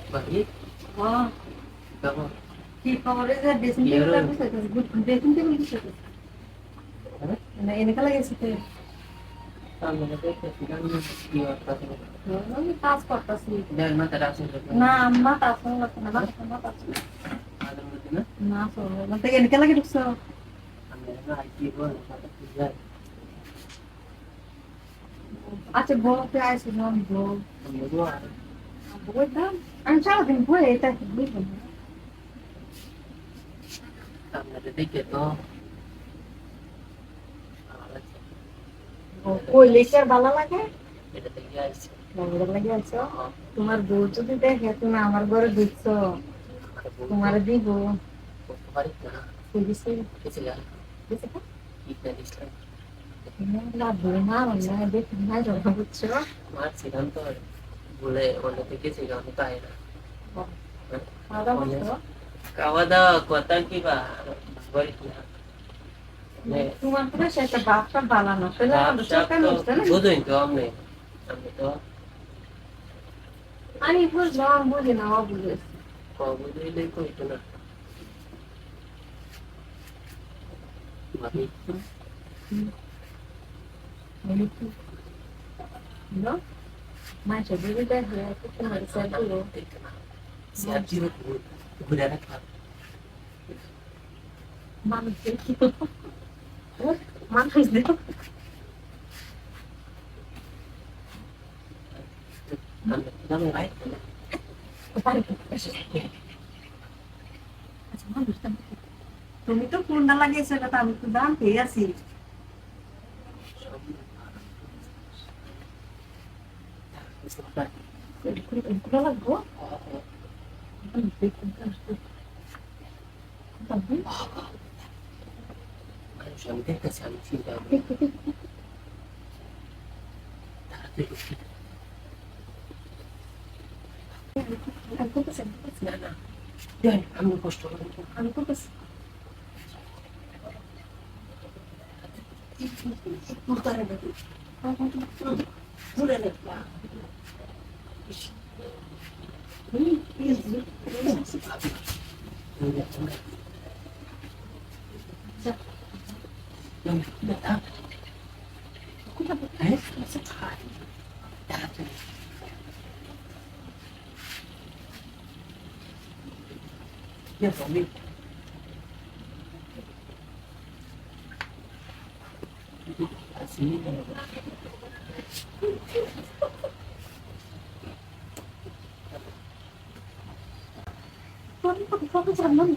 Baik. Wah, Kamu কি খবরে যে ড্রেসিং টেবিল আর বসাইতেছে ড্রেসিং টেবিল বসাইতেছে না এনেকা লাগাইছে তো সামনে দেখতে সিগান কি অবস্থা আছে? আমি কাজ করতেছি দেখ না তারা আছে না আম্মা তাসন লাগছে না আম্মা তাসন আদম মধ্যে না না সরে না তো এনেকা লাগে ঢুকছো আমি না আইটি বল সাথে কি যায় আচ্ছা বলতে আইছি না বল আমি বলবো বলতাম আমি সারাদিন বই এটা কি বুঝলাম না সামনে দেখে তো কই লেখার ভালো লাগে এটা দেখে আইছে ভালো লাগে আছো তোমার বউ যদি দেখে তুমি আমার ঘরে ঢুকছো তোমার দিব করতে পারি না পুলিশে কিছু গেল দিছে কি করিস না বৌমা না দেখি না জমা বুঝছো মার ছিলাম তো বলে অন্য থেকে ছিলাম তাই না খাওয়া দাওয়া কথা কি বা বলি না তোমার তো সেটা বাপটা বানানো তাহলে আমাদের চোখে নষ্ট না বুঝুন তো আমি তো আমি বুঝলাম বুঝি না ও বুঝে বুঝলে কই তো না ভাবি no mai se deve dar reto com ele certo se atira ঘুরে রাখলাম mano que mano fez deu আমি ভাই তুমি তো কোনটা লাগিয়েছো এটা আমি তো জানতেই আছি কোনটা লাগবো আমি দেখতেছি আমি চিন্তা না না দেন আমি কষ্ট করি আমি তো ঘুরে রাখলাম Ya suami. Asli. Kok jangan